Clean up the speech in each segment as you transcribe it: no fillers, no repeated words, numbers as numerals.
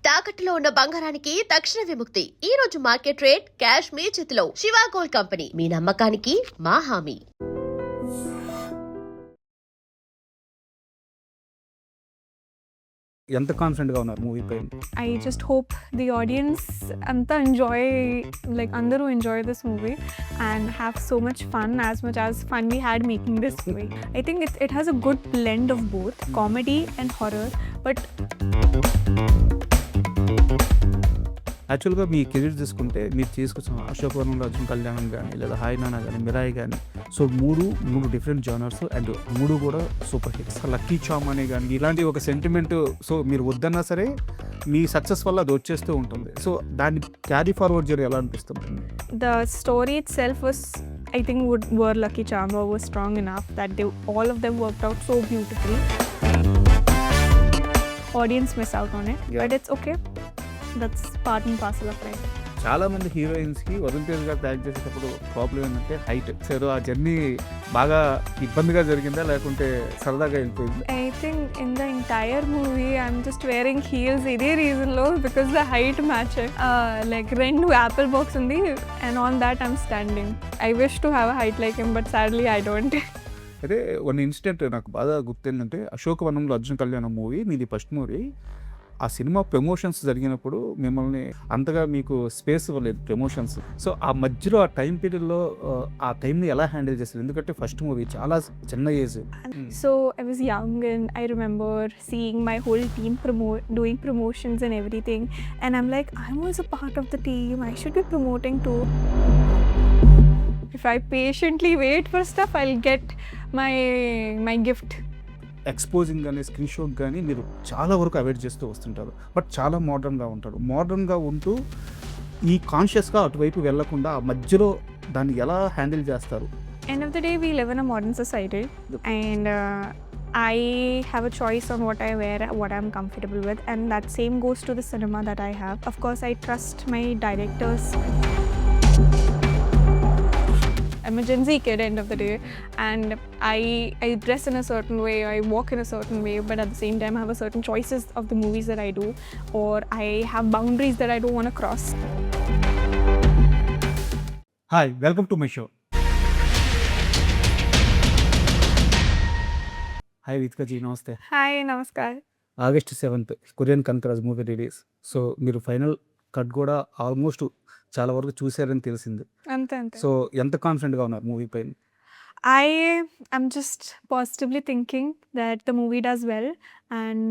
తాకట్టులో ఉన్న బంగారానికి తక్షణ విముక్తి. ఈ రోజు మార్కెట్ రేట్ క్యాష్ మీ చేతిలో. శివ గోల్డ్ కంపెనీ, మీ నమ్మకానికి మా హామీ. ఎంత కాన్ఫిడెంట్గా ఉన్నారు మూవీ పైన? I just hope the audience anta enjoy, like andaru enjoy this movie and have so much fun we had making this movie. I think it has a good blend of both comedy and horror, but యాక్చువల్గా మీ career తీసుకుంటే మీరు తీసుకొచ్చిన అశోకవనంలో అర్జున్ కళ్యాణం కానీ లేదా hi నానా కానీ మిరాయి కానీ, సో మూడు డిఫరెంట్ జానర్స్ అండ్ మూడు కూడా సూపర్ హిట్స్. లక్కీ చామ్ అనే కానీ ఇలాంటి ఒక సెంటిమెంట్, సో మీరు వద్దన్నా సరే మీ సక్సెస్ వల్ల అది వచ్చేస్తూ ఉంటుంది. సో దాన్ని క్యారీ ఫార్వర్డ్ చేయడం ఎలా అనిపిస్తుంది? the story itself was, I think, were Lucky Charm was strong enough that all of them worked out so beautifully. Audience miss out on it, but it's okay. That's part and parcel of life. చాలా మంది హీరోయిన్స్కి వరుణ్ తేజ్ గారు act చేసేటప్పుడు problem ఏంటంటే height. So ఆ journey బాగా ఇబ్బందిగా జరిగిందా లేకుంటే సరదాగా వెళ్ళిపోయింది? I think in the entire movie I'm just wearing heels ఇదే reason లో, because the height matching. Like రెండు apple box ఉంది and on that I'm standing. I wish to have a height like him, but sadly I don't. అయితే one incident నాకు బాగా గుర్తేంటంటే అశోకవనంలో అర్జున్ కళ్యాణం movie, మీది first movie. ఆ సినిమా ప్రమోషన్స్ జరిగినప్పుడు మిమ్మల్ని అంతగా మీకు స్పేస్ ఇవ్వలేదు ప్రమోషన్స్. సో ఆ మధ్యలో ఆ టైం పీరియడ్లో ఆ టైంని ఎలా హ్యాండిల్ చేస్తారు? ఎందుకంటే ఫస్ట్ మూవీ చాలా చిన్న age. So I was young and I remember seeing my whole team doing promotions and everything, and I'm like, I'm also part of the team, I should be promoting too. If I patiently wait for stuff, I'll get my gift. Exposing కానీ screen shot కానీ మీరు చాలా వరకు avoid చేస్తూ వస్తుంటారు, but చాలా మోడర్న్గా ఉంటారు. మోడర్న్గా ఉంటూ ఈ కాన్షియస్గా అటువైపు వెళ్లకుండా ఆ మధ్యలో దాన్ని ఎలా హ్యాండిల్ చేస్తారు? End of the day, we live in a modern society, and I have a choice on what I wear, what I'm comfortable with, and that same goes to the cinema that I have. Of course, I trust my directors. I'm a Gen Z kid end of the day, and I dress in a certain way, I walk in a certain way, but at the same time I have a certain choices of the movies that I do, or I have boundaries that I don't want to cross. Hi, welcome to my show. Hi Ritika ji, namaste. Hi, namaskar. August 7th Korean Kanakaraju movie release. So మీరు final cut కూడా almost చాలా వరకు చూసారని తెలిసింది. అంతే. So ఎంత కాన్ఫిడెంట్గా ఉన్నారు movie పైన? I am just positively thinking that the movie does well, and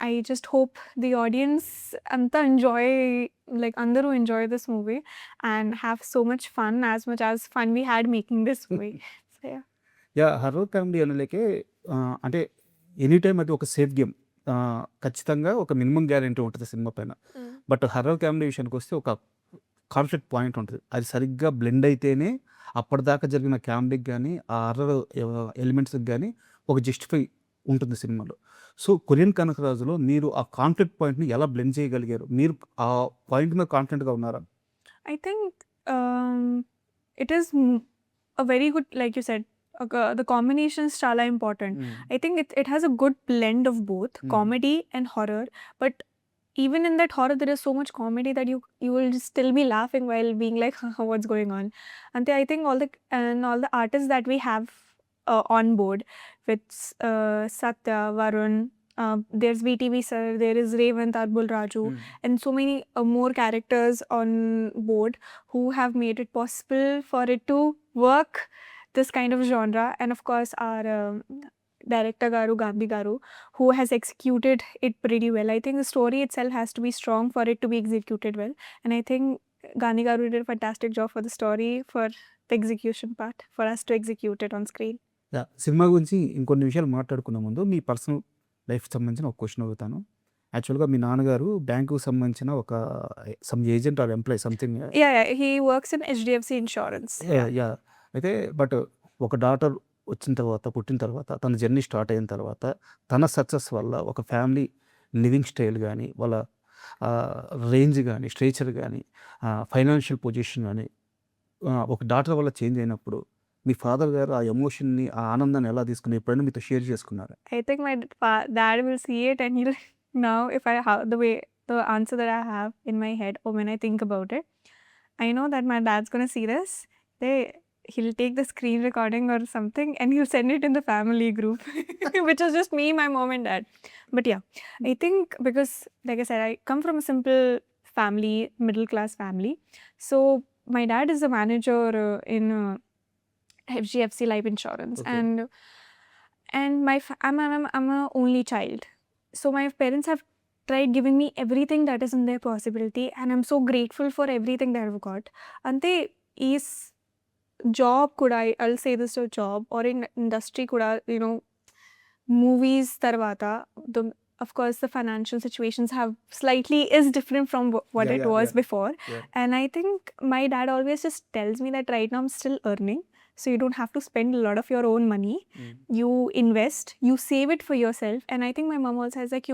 I just hope the audience anta enjoy, like andaru enjoy this movie and have so much fun we had making this movie. So yeah. Horror comedy అనలేకే అంటే any time అది ఒక safe game. ఖచ్చితంగా ఒక minimum guarantee ఉంటుంది cinema పైన. But horror comedy విషయానికి వస్తే ఒక కాన్ఫ్లిక్ట్ పాయింట్ ఉంటుంది. అది సరిగ్గా బ్లెండ్ అయితేనే అప్పటిదాకా జరిగిన కామెడీకి కానీ ఆ హర్రర్ ఎలిమెంట్స్కి కానీ ఒక జస్టిఫై ఉంటుంది సినిమాలో. సో కొరియన్ కనకరాజులో మీరు ఆ కాన్ఫ్లిక్ట్ పాయింట్ని ఎలా బ్లెండ్ చేయగలిగారు? మీరు ఆ పాయింట్ మీద కాన్ఫిడెంట్గా ఉన్నారా? I think it is a very good, like you said, the combination is chala important. I think it has a good blend of both comedy and horror, but even in that horror there is so much comedy that you will just still be laughing while being like, what's going on? And I think all the artists that we have on board with Satya, Varun, there's VTV sir, there is Revant, Raju, and so many more characters on board who have made it possible for it to work this kind of genre. And of course our director Garu, Gambi Garu, who has executed it pretty well. I think the story itself has to be strong for it to be executed well, and I think Gandhi Garu did a fantastic job for the story, for the execution part, for us to execute it on screen. Cinema గురించి ఇంకొన్ని విషయాలు మాట్లాడుకునే ముందు మీ personal life సంబంధించిన ఒక question అడుగుతాను. యాక్చువల్గా మీ నాన్నగారు బ్యాంకుకు సంబంధించిన ఒక some agent or employee something. He works in HDFC Insurance. అయితే బట్ ఒక డాటర్ వచ్చిన తర్వాత, పుట్టిన తర్వాత, తన జర్నీ స్టార్ట్ అయిన తర్వాత తన సక్సెస్ వల్ల ఒక ఫ్యామిలీ లివింగ్ స్టైల్ కానీ, వాళ్ళ రేంజ్ కానీ, స్ట్రేచర్ కానీ, ఫైనాన్షియల్ పొజిషన్ కానీ ఒక డాటర్ వల్ల చేంజ్ అయినప్పుడు మీ ఫాదర్ గారు ఆ ఎమోషన్ని, ఆ ఆనందాన్ని ఎలా తీసుకుని ఎప్పుడైనా మీతో షేర్ చేసుకున్నారు? I think my dad will see it and he'll now, if I have the way the answer that I have in my head or when I think about it. I know that my dad's gonna see this. He'll take the screen recording or something and he'll send it in the family group, which is just me, my mom, and dad. But yeah, I think because, like I said, I come from a simple family, middle class family. So my dad is a manager in FGFC Life Insurance, Okay. and I'm a only child. So my parents have tried giving me everything that is in their possibility, and I'm so grateful for everything that I've got. Ante is job kuda, I'll say this, a job or in industry kuda, movies tarvata, the of course the financial situations have slightly is different from what it was before. Yeah. And I think my dad always just tells me that right now I'm still earning, so you don't have to spend a lot of your own money. You invest, you save it for yourself. And I think my mom also has like,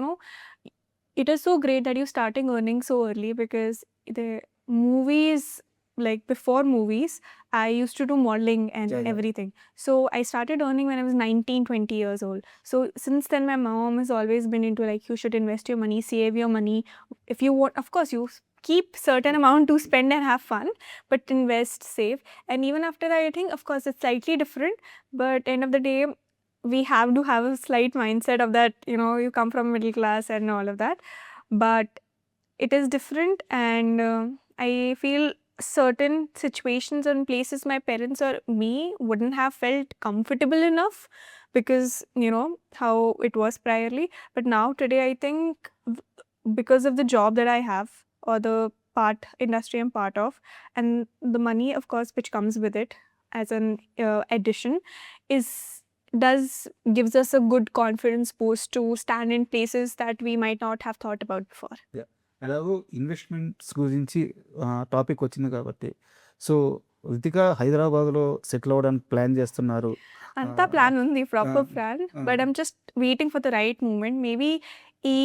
it is so great that you're starting earning so early, because the movies, like before movies, I used to do modeling and everything. So I started earning when I was 19, 20 years old. So since then, my mom has always been into like, you should invest your money, save your money. If you want, of course, you keep certain amount to spend and have fun, but invest, save. And even after that, I think, of course, it's slightly different. But end of the day, we have to have a slight mindset of that, you come from middle class and all of that. But it is different, and I feel certain situations and places my parents or me wouldn't have felt comfortable enough because, how it was priorly. But now today, I think because of the job that I have or the industry I'm part of, and the money, of course, which comes with it as an addition, gives us a good confidence boost to stand in places that we might not have thought about before. ఎలాగో investments గురించి topic వచ్చింది కాబట్టి, so Ritika హైదరాబాద్లో settle అవ్వడానికి plan చేస్తున్నారు. అంతా plan ఉంది, proper plan. But I'm just waiting for the right moment. Maybe ఈ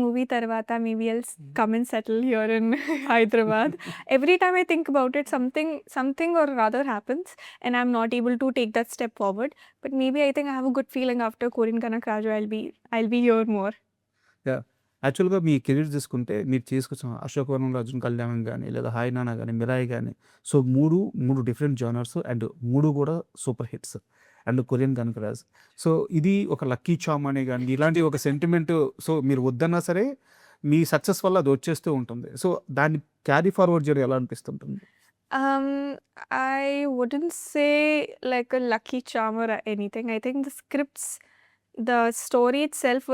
మూవీ తర్వాత maybe I'll come and settle here in Hyderabad. Every time I think about it, something or other happens and I'm not able to take that step forward. But maybe I think I have a good feeling after Korean Kanakaraju I'll be here more. యాక్చువల్గా మీ career చూసుకుంటే మీరు చేసుకొచ్చిన అశోకవనంలో అర్జున్ కళ్యాణ్ కానీ, లేదా hi నానా కానీ, మిరాయి కానీ, so మూడు డిఫరెంట్ జానర్స్ అండ్ మూడు కూడా super hits and Korean Kanakaraj. So ఇది ఒక లక్కీ చామ్ అనే కానీ ఇలాంటి ఒక సెంటిమెంట్, సో మీరు వద్దన్నా సరే మీ సక్సెస్ వల్ల అది వచ్చేస్తూ ఉంటుంది. సో దాన్ని క్యారీ ఫార్వర్డ్ చేయడం ఎలా అనిపిస్తుంటుంది? I wouldn't say like a lucky charm or anything. I think the story itself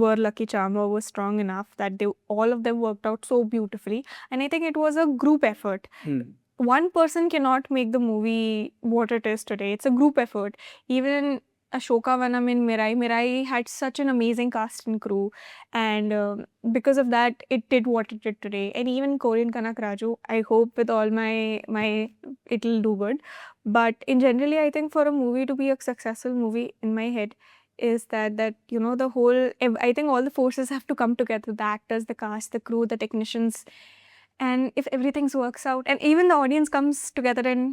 were lucky charm or was strong enough that all of them worked out so beautifully. And I think it was a group effort. One person cannot make the movie what it is today. It's a group effort. Even Ashoka Vanam in Mirai had such an amazing cast and crew, and because of that, it did what it did today. And even Korean Kanakaraju, I hope with all my it'll do good. But in generally, I think for a movie to be a successful movie, in my head, is that the whole, I think all the forces have to come together, the actors, the cast, the crew, the technicians. And if everything works out, and even the audience comes together and,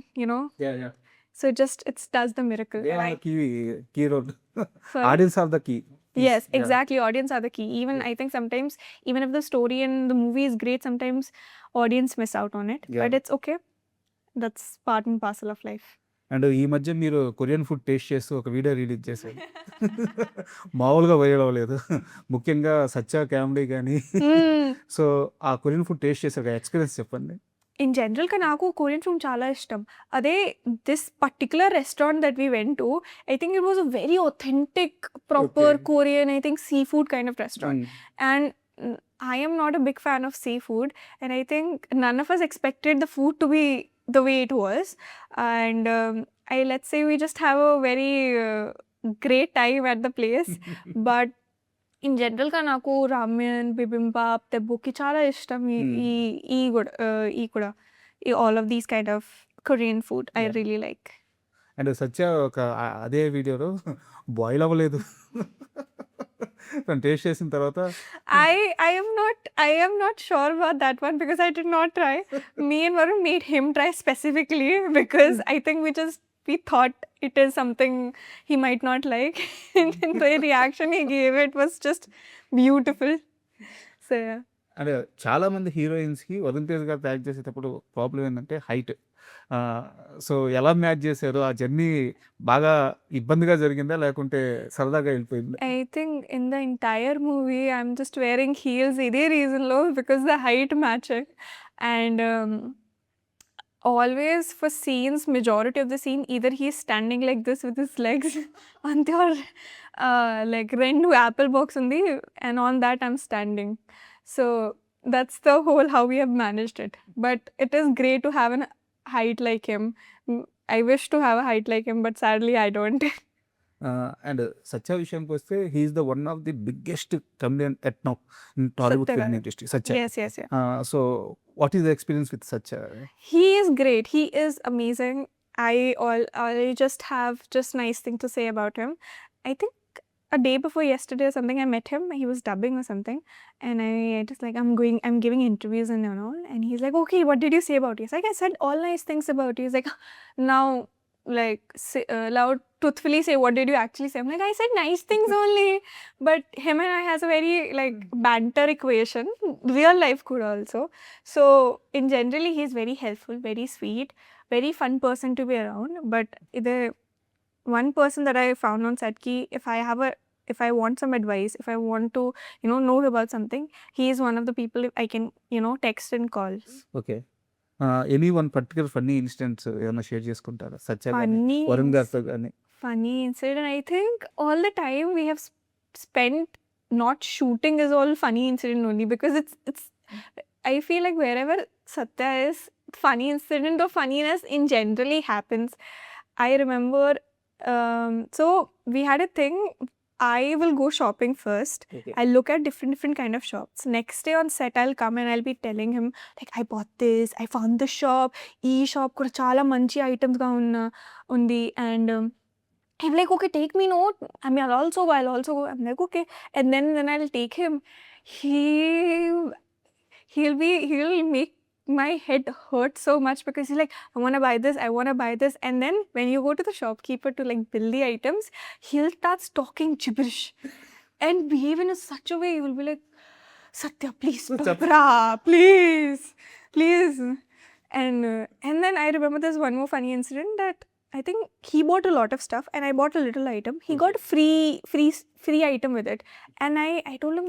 so it does the miracle. They are key role. Audience are the key. Yes, exactly. Audience are the key. Even I think sometimes, even if the story and the movie is great, sometimes audience miss out on it. But it's okay. That's part and parcel of life. And ఈ మధ్య మీరు Korean food taste చేస్తూ ఒక video release చేశారు. మామూలుగా viral అవ్వలేదు, ముఖ్యంగా సచ్చా comedy కానీ. సో ఆ కొరియన్ ఫుడ్ టేస్ట్ చేశారు, ఎక్స్పీరియన్స్ చెప్పండి. In general, నాకు కొరియన్ ఫుడ్ చాలా ఇష్టం. అదే this particular restaurant that we went to, I think it was a very authentic, proper Korean, I think seafood kind of restaurant. And I am not a big fan of seafood, and I think none of us expected the food to be the way it was. And let's say we just have a very great time at the place. But in general గా నాకు రామెన్, బిబింబాప్, తెబ్బుకి చాలా ఇష్టం. ఈ కూడా all of these kind of Korean food I really like. And Satya ఒక అదే వీడియోలో boil అవ్వలేదు తను టేస్ట్ చేసిన తర్వాత. I am not sure about that one because I did not try. Me and Varun made him try specifically because I think we thought it is something he might not like. And the reaction he gave it was just beautiful. So yeah. అంటే చాలా మంది హీరోయిన్స్‌కి వరుణ్ తేజ్ గారితో act చేసేటప్పుడు problem ఏంటంటే height. So ఎలా match చేశారు? ఆ journey బాగా ఇబ్బందిగా జరిగిందా? లేకుంటే సరదాగా వెళ్ళిపోయిందా? I think in the entire movie, I'm just wearing heels. ఇదే reason లో because the height matching, and always for scenes, majority of the scene, either he's standing like this with his legs అంతే or like రెండు apple box ఉంది and on that I'm standing. So that's the whole how we have managed it. But it is great to have a height like him. I wish to have a height like him, but sadly I don't. And Satya విషయానికి వస్తే he is the one of the biggest comedian at now in Tollywood Satya film garu. Industry Satya. Yes, yes, yeah. So what is the experience with Satya? He is great. He is amazing. I just have just nice thing to say about him. I think a day before yesterday or something, I met him. He was dubbing or something, and I just like I'm giving interviews and all. And he's like, okay, what did you say about you? He's like, I said all nice things about you. He's like, now like loud truthfully say what did you actually say? I'm like, I said nice things only. But him and I has a very like banter equation, real life could also. So in generally he's very helpful, very sweet, very fun person to be around. But the one person that I found on set ki if I want some advice, if I want to know about something, he is one of the people I can text and call. Okay. Any one particular funny incidents ఏమైనా share చేసుకుంటారా సత్య గాని Funny Varun గారితో కానీ? funny incident, I think all the time we have spent not shooting is all funny incident only, because it's I feel like wherever Satya is, funny incident or funniness in generally happens. I remember so we had a thing. I will go shopping first. Okay. I'll look at different kind of shops. Next day on set, I'll come and I'll be telling him like, I bought this, I found this shop, ee shop kuda chala manchi items ga undi, and I'm like, okay, take me note. I mean, I'll also go. I'm like, okay, and then I'll take him. He'll make my head hurt so much, because he's like, I want to buy this, and then when you go to the shopkeeper to like bill the items, he'll start talking gibberish and behave in such a way. He will be like, Satya, please, bra, please. And then I remember there's one more funny incident that I think he bought a lot of stuff and I bought a little item. He got a free item with it, and I told him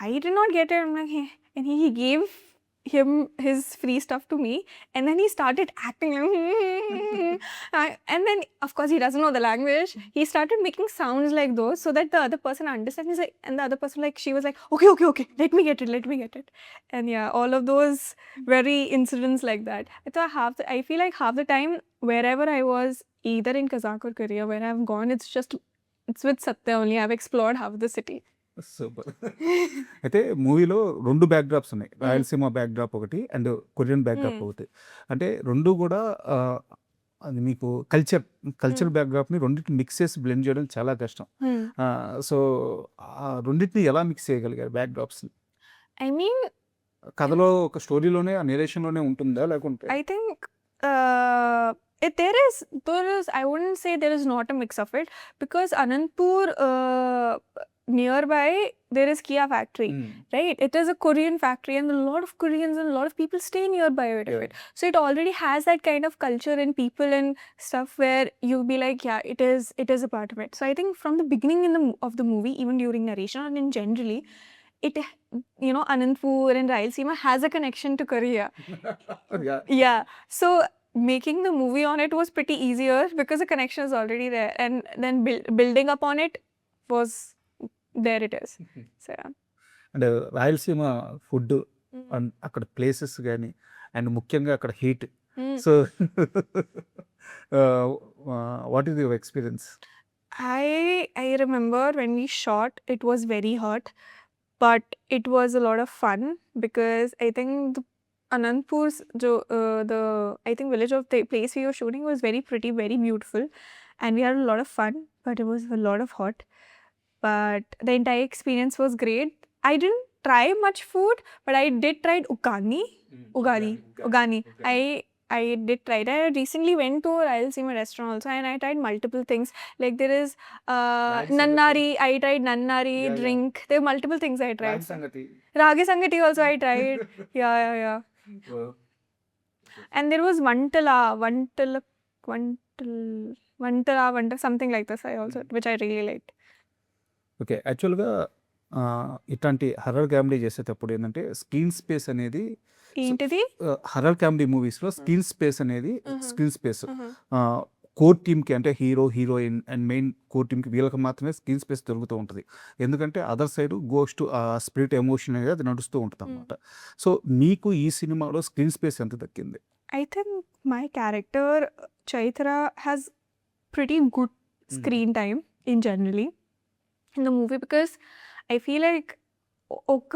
I did not get it. I'm like, hey. And he gave him his free stuff to me, and then he started acting like and then of course he doesn't know the language. He started making sounds like those so that the other person understands. He's like, and the other person, like, she was like, okay, let me get it. And yeah, all of those very incidents like that. I feel like half the time wherever I was, either in Kazakh or Korea, where I've gone, it's with Satya only. I've explored half the city. Super. అయితే మూవీలో 2 backdrops ఉన్నాయి. Rayalaseema backdrop ఒకటి and Korean backdrop ఒకటి. అంటే 2 కూడా అది మీకు culture బ్యాక్‌డ్రాప్‌ని రెండిటిని మిక్స్ చేసి బ్లెండ్ చేయడం చాలా కష్టం. సో ఆ రెండిటిని ఎలా మిక్స్ చేయగలిగారు బ్యాక్‌డ్రాప్స్‌ని? I mean, కథలో ఒక స్టోరీలోనే ఆ నేరేషన్‌లోనే ఉంటుందా లేకుంటే? I think there is I wouldn't say there is not a mix of it, because Anandpur nearby there is Kia factory, right? It is a Korean factory, and a lot of Koreans and a lot of people stay nearby it. So it already has that kind of culture and people and stuff where you'll be like, yeah, it is a part of it. So I think from the beginning of the movie, even during narration and in generally, it Anandpur and Rayalaseema has a connection to Korea. Yeah. So making the movie on it was pretty easier because the connection is already there, and then building up on it was there. It is. So yeah. And Rayalaseema food and అక్కడ places కానీ and ముఖ్యంగా అక్కడ heat. So what is your experience? I remember when we shot, it was very hot, but it was a lot of fun, because I think Anandpur's I think village of the place we were shooting was very pretty, very beautiful, and we had a lot of fun, but it was a lot of hot. But the entire experience was great. I didn't try much food, but I did try ugani. I did try it. I recently went to Rayalaseema restaurant also, and I tried multiple things. Like there is Ragi Nannari. I tried Nannari Yeah, yeah. drink. There are multiple things I tried. Ragi Sangati. Ragi Sangati also I tried. Yeah. Wow. And there was Vantala, something like this. I also, which I really liked. Okay. యాక్చువల్‌గా ఇట్లాంటి horror comedy చేసేటప్పుడు ఏందంటే screen space అనేది ఏంటిది? Horror comedy మూవీస్‌లో screen space అనేది Mhm. Screen space Mhm. Core టీమ్‌కి అంటే hero, heroine and main core టీమ్‌కి వీళ్ళకి మాత్రమే స్క్రీన్ స్పేస్ దొరుకుతూ ఉంటది. ఎందుకంటే other side goes to spirit emotion అనేది అది నడుస్తూ ఉంటదనమాట. సో, మీకు ఈ సినిమాలో స్క్రీన్ స్పేస్ ఎంత దక్కింది? I think my character Chaitra has pretty good screen time in generally in the movie, because I feel like ఒక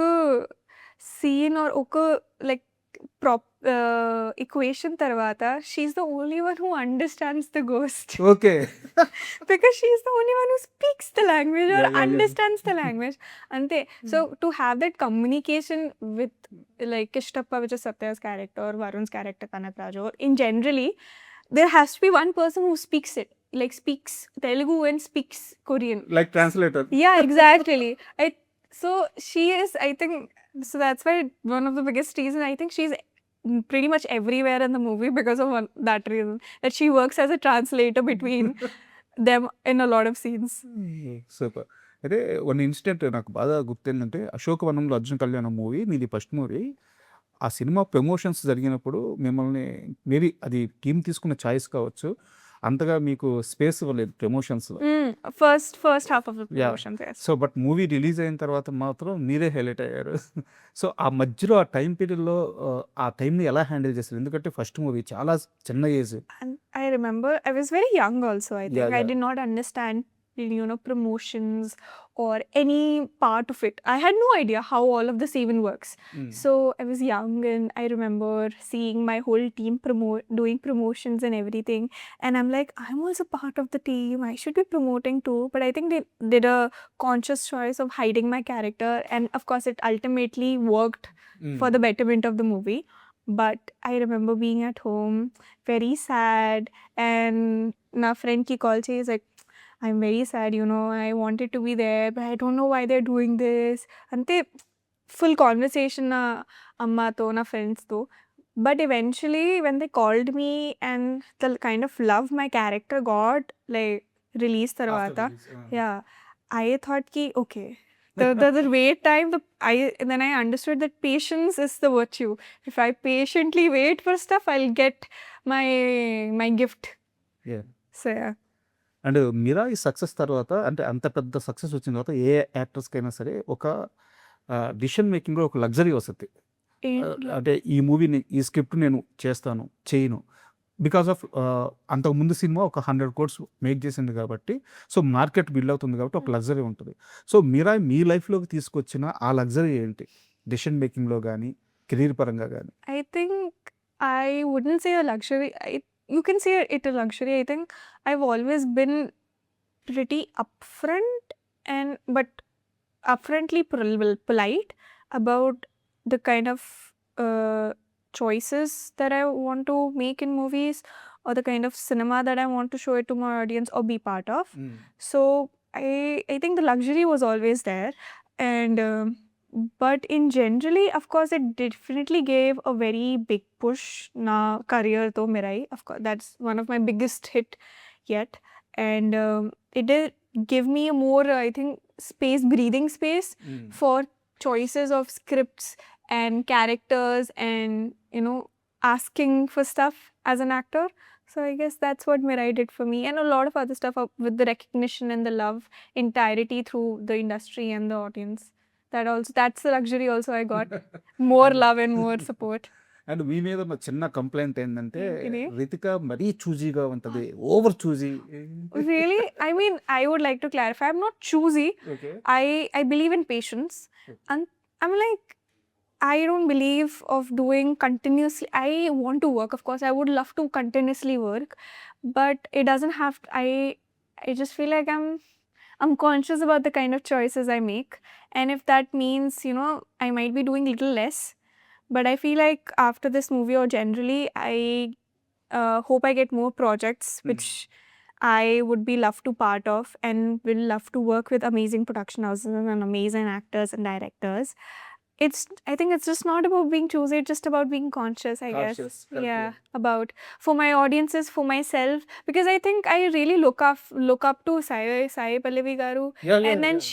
scene or ఒక like equation తర్వాత she's the only one who understands the ghost. Okay. Because she's the only one who speaks the language or Yeah. understands the language. Ante. So to have that communication with like Kishtappa, which is Satya's character, or Varun's character, Kanakaraju, or in generally, there has to be one person who speaks it. Like speaks Telugu and speaks Korean. Like translator. Yeah, exactly. So she is, I think, so that's why one of the biggest reasons, I think she's pretty much everywhere in the movie because of that reason, that she works as a translator between them in a lot of scenes. Super. అయితే one incident నాకు బాగా గుర్తేంటంటే 'అశోకవనంలో Arjun Kalyan' movie మీది first movie. ఆ cinema promotions జరిగినప్పుడు మిమ్మల్ని maybe అది team తీసుకున్న choice కావచ్చు. అంతగా మీకు స్పేస్ ఇవ్వలేదు ప్రమోషన్స్‌లో. First half of the promotions, yes. So, but movie release అయిన తర్వాత మాత్రం మీరే హైలైట్ అయ్యారు. సో, ఆ మధ్యలో ఆ టైం పీరియడ్‌లో ఆ టైంని ఎలా హ్యాండిల్ చేశారు? ఎందుకంటే ఫస్ట్ మూవీ చాలా చిన్న age. And I remember I was very young also, I think. I Yeah. did not understand, promotions or any part of it. I had no idea how all of this even works. So I was young, and I remember seeing my whole team doing promotions and everything. And I'm like, I'm also part of the team. I should be promoting too. But I think they did a conscious choice of hiding my character. And of course, it ultimately worked for the betterment of the movie. But I remember being at home, very sad. And my friend ki call che is like, I'm very sad, I wanted to be there, but I don't know why they're doing this. Ante full conversation na amma to, na friends to. But eventually, when they called me and the kind of love my character got, like, released tarvata, yeah, I thought ki, okay, the wait time, then I understood that patience is the virtue. If I patiently wait for stuff, I'll get my gift. Yeah. So, yeah. And మీరా ఈ success తర్వాత అంటే అంత పెద్ద success వచ్చిన తర్వాత ఏ యాక్టర్స్‌కైనా సరే ఒక డిసిషన్ మేకింగ్‌లో ఒక లగ్జరీ వస్తది. అంటే ఈ మూవీని ఈ స్క్రిప్ట్ నేను చేస్తాను, చేయను. బికాస్ ఆఫ్ అంతకుముందు సినిమా ఒక 100 crores మేక్ చేసింది కాబట్టి, సో మార్కెట్ బిల్డ్ అవుతుంది కాబట్టి ఒక లగ్జరీ ఉంటుంది. సో మీరా మీ లైఫ్‌లోకి తీసుకొచ్చిన ఆ లగ్జరీ ఏంటి? డిసిషన్ మేకింగ్‌లో గానీ, కెరీర్ పరంగా గానీ? I think I wouldn't say a luxury. You can say it a luxury. I think I've always been pretty upfront but upfrontly polite about the kind of choices that I want to make in movies, or the kind of cinema that I want to show it to my audience or be part of. So I think the luxury was always there, and but in generally, of course, it definitely gave a very big push na career to Mirai. Of course, that's one of my biggest hit yet, and it did give me a more, I think, breathing space for choices of scripts and characters, and asking for stuff as an actor. So I guess that's what Mirai did for me, and a lot of other stuff with the recognition and the love entirety through the industry and the audience. That's the luxury also I got. More love and more support. And మీ మీద ఒక చిన్న complaint ఏంటంటే ఏంటిది? రితిక మరీ చూజీగా ఉంటది. Over choosy. Really? I mean, I would like to clarify, I'm not choosy. Okay. I believe in patience. And I'm like, I don't believe of doing continuously. I want to work, of course. I would love to continuously work, but it doesn't have to. I just feel like I'm conscious about the kind of choices I make, and if that means I might be doing little less, But I feel like after this movie, or generally, I hope I get more projects which I would be love to part of, and will love to work with amazing production houses and amazing actors and directors. I think it's just not about being choosy, it's just about being conscious, I guess. Cautious, correct, Yeah, yeah. about for my audiences, for myself, because I think I really look up to Sai Pallavi Garu. Yeah, yeah, And then yeah.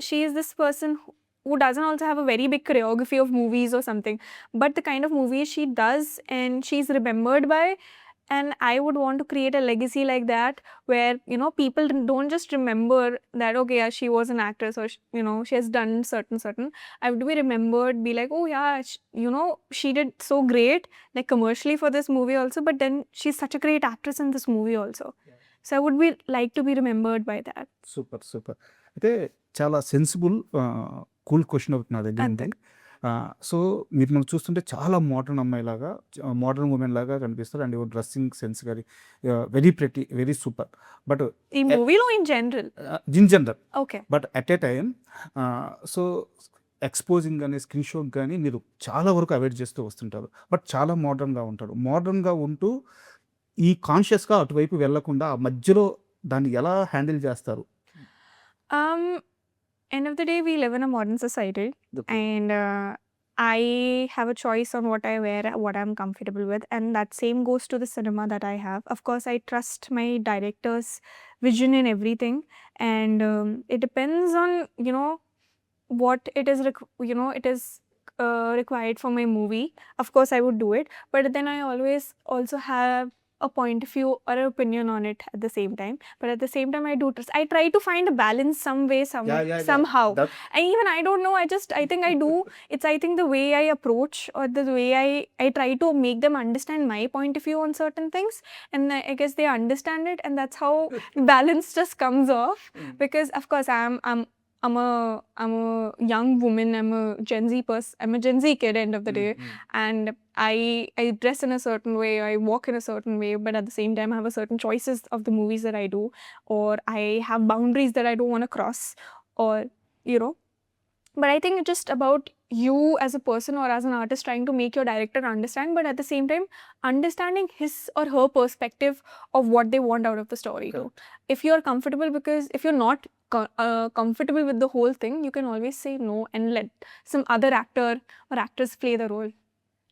she is this person who doesn't also have a very big choreography of movies or something, but the kind of movies she does and she's remembered by. And I would want to create a legacy like that, where people don't just remember that, okay, yeah, she was an actress, or she has done certain. I would be remembered, be like, oh yeah, she did so great, like commercially for this movie also, but then she's such a great actress in this movie also. So I would be like to be remembered by that. Super super. అయితే చాలా sensible cool question ఒకటి నా దగ్గర ఉంది. అంతే. So మీరు మనం చూస్తుంటే చాలా మోడర్న్ అమ్మాయిలాగా, మోడర్న్ ఉమెన్ లాగా కనిపిస్తారు. అండ్ యువర్ డ్రెస్సింగ్ సెన్స్ కానీ very pretty, very super. But ఈ మూవీలో in general. In general, okay. But at a time so exposing కానీ స్క్రీన్ షోకి కానీ మీరు చాలా వరకు అవాయిడ్ చేస్తూ వస్తుంటారు. బట్ చాలా మోడర్న్గా ఉంటారు. మోడర్న్గా ఉంటూ ఈ కాన్షియస్గా అటువైపు వెళ్ళకుండా ఆ మధ్యలో దాన్ని ఎలా హ్యాండిల్ చేస్తారు? End of the day, we live in a modern society, and I have a choice on what I wear, what I'm comfortable with, and that same goes to the cinema that I have. Of course, I trust my director's vision in everything, and it depends on what it is it is required for my movie. Of course, I would do it, but then I always also have a point of view or an opinion on it at the same time. But at the same time, I do trust. I try to find a balance some way, somehow. And even I don't know. I think I do. I think the way I approach, or the way I try to make them understand my point of view on certain things, and I guess they understand it, and that's how balance just comes off. Because of course, I'm a young woman. I'm a Gen Z person. I'm a Gen Z kid. End of the day, and I dress in a certain way. I walk in a certain way, but at the same time, I have a certain choices of the movies that I do, or I have boundaries that I don't want to cross, or you know. But I think it's just about you as a person or as an artist trying to make your director understand, but at the same time, understanding his or her perspective of what they want out of the story too. If you're comfortable, because if you're not comfortable with the whole thing, you can always say no and let some other actor or actress play the role.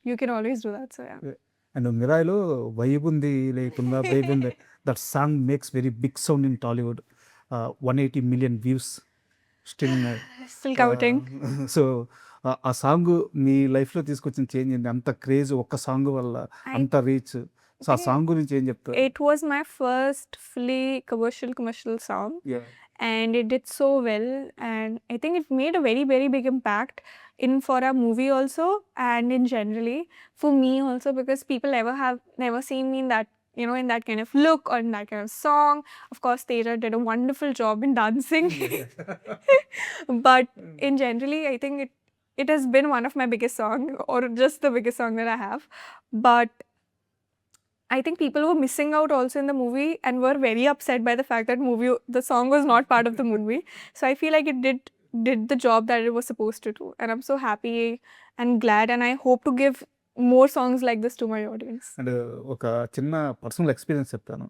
You can always do that. So yeah. And మిరాయిలో vibe ఉంది లేకున్నా vibe ఉంది. That song makes very big sound in Tollywood. 180 million views Still counting. So ఆ song మీ లైఫ్లో తీసుకొచ్చిన change ఏంటి? అంత క్రేజ్ ఒక్క సాంగ్ వల్ల, అంత రీచ్. సో ఆ సాంగ్ గురించి ఏం చెప్తారు? It was my first fully commercial song. Yeah. And it did so well, and I think it made a very, very big impact in for a movie also, and in generally for me also, because people never seen me in that in that kind of look or in that kind of song. Of course, Teja did a wonderful job in dancing. But in generally, I think it has been one of my biggest song, or just the biggest song that I have. But I think people were missing out also in the movie and were very upset by the fact that the song was not part of the movie. So I feel like it did the job that it was supposed to do, and I'm so happy and glad, and I hope to give more songs like this to my audience. And ఒక చిన్న personal experience చెప్తాను.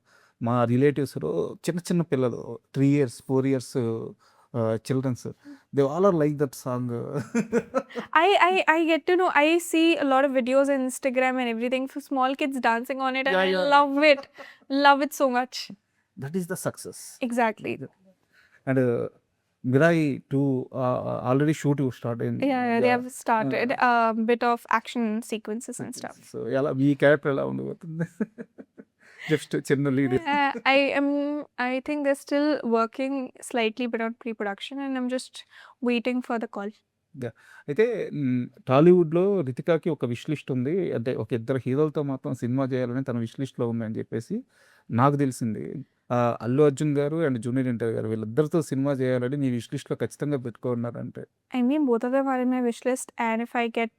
మా రిలేటివ్స్లో చిన్న చిన్న పిల్లలు 3 years 4 years children's, they all are like that song. I get to know, I see a lot of videos on Instagram and everything for small kids dancing on it, and Yeah, yeah. I love it so much. That is the success. Exactly. And Mirai too already shoot you started. Yeah, they have started a bit of action sequences and stuff. So ఎలా మీ character ఎలా ఉండబోతుంది? Just చిన్న lead. I think they're still working slightly bit on pre-production, and I'm just waiting for the call. అయితే టాలీవుడ్లో రితికాకి ఒక wish list ఉంది. అంటే ఒక ఇద్దరు హీరోలతో మాత్రం సినిమా చేయాలని తన విష్ లిస్ట్లో ఉంది అని చెప్పేసి నాకు తెలిసింది. అల్లు అర్జున్ గారు అండ్ జూనియర్ ఎన్టీఆర్ గారు వీళ్ళిద్దరితో సినిమా చేయాలని మీ విష్ లిస్ట్లో ఖచ్చితంగా పెట్టుకున్నారంటే? I mean, both of them are in my wish list, and if I get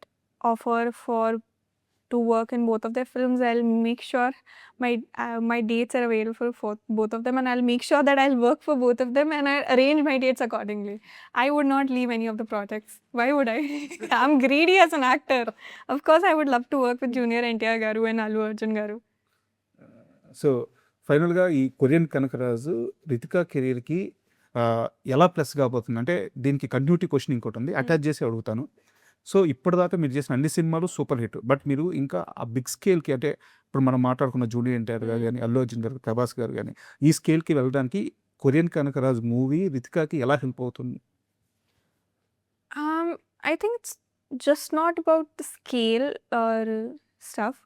offer for to work in both of their films. I'll make sure my dates are available for both of them, and I'll make sure that I'll work for both of them, and I'll arrange my dates accordingly. I would not leave any of the projects. Why would I? I'm greedy as an actor. Of course, I would love to work with Junior NTR Garu and Allu Arjun Garu. So ఫైనల్గా ఈ Korean Kanakaraju Ritika కెరీర్కి ఎలా plus కాబోతుంది అంటే దీనికి continuity question ఇంకోటి ఉంది, attach చేసి అడుగుతాను. సో ఇప్పటిదాకా మీరు చేసిన అన్ని సినిమాలు సూపర్ హిట్, బట్ మీరు ఇంకా ఆ బిగ్ స్కేల్కి అంటే ఇప్పుడు మనం మాట్లాడుకున్న జూనియర్ ఎన్టీఆర్ గారు కానీ, అల్లు అర్జున్ గారు, ప్రభాస్ గారు కానీ, ఈ స్కేల్కి వెళ్ళడానికి కొరియన్ కనకరాజు మూవీ రితికాకి ఎలా హెల్ప్ అవుతుంది? I think it's just not about the scale or stuff.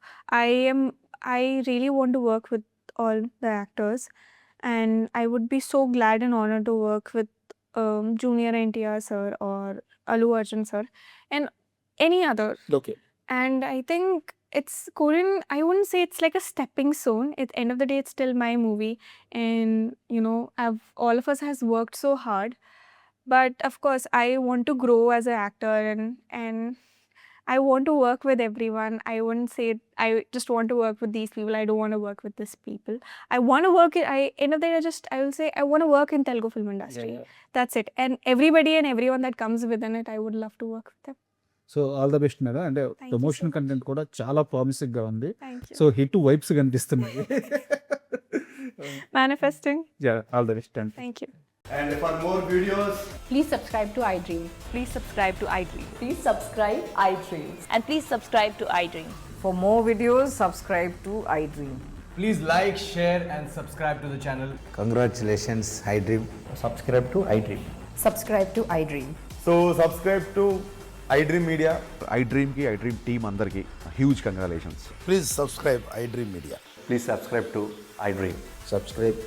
I really want to work with all the actors, and I would be so glad and honored to work with Junior NTR sir or Allu Arjun sir and any other. Okay. And I think it's Korean, I wouldn't say it's like a stepping stone. At the end of the day, it's still my movie, and you know, all of us has worked so hard. But of course, I want to grow as an actor, and I want to work with everyone. I wouldn't say I just want to work with these people. I don't want to work with this people. I want to work. End of the day, I will say I want to work in Telugu film industry. That's it. And everybody and everyone that comes within it, I would love to work with them. So all the best మీద. అంటే Thank you so promotion much. Content కూడా చాలా ప్రామిసింగ్గా ఉంది. Thank you. So hit vibes కనిపిస్తున్నాయి. Manifesting. All the best and Thank you. And for more videos, Please subscribe to iDream. Please subscribe to iDream. Please subscribe iDream. And please subscribe to iDream. For more videos, subscribe to iDream. please like, share, and subscribe to the channel. Congratulations, iDream. Subscribe to iDream. Subscribe to iDream. So subscribe to iDream Media. iDream team అందరికి huge congratulations. Please subscribe iDream Media. Please subscribe to iDream. Subscribe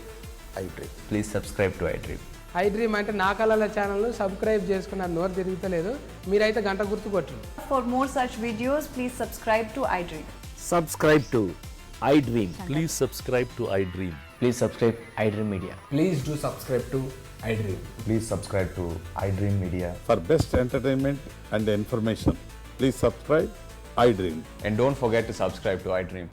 iDream. Please subscribe to iDream. iDream అంటే నా కళల ఛానల్ను subscribe చేసుకున్న నోరు తిరుగుతలేదు, మీరైతే గంట గుర్తు కొట్టండి. For more such videos, please subscribe to iDream. Subscribe to iDream. Please subscribe to iDream. Please subscribe iDream Media. Please do subscribe to iDream. Please subscribe to iDream Media. For best entertainment and information, please subscribe iDream. And don't forget to subscribe to iDream.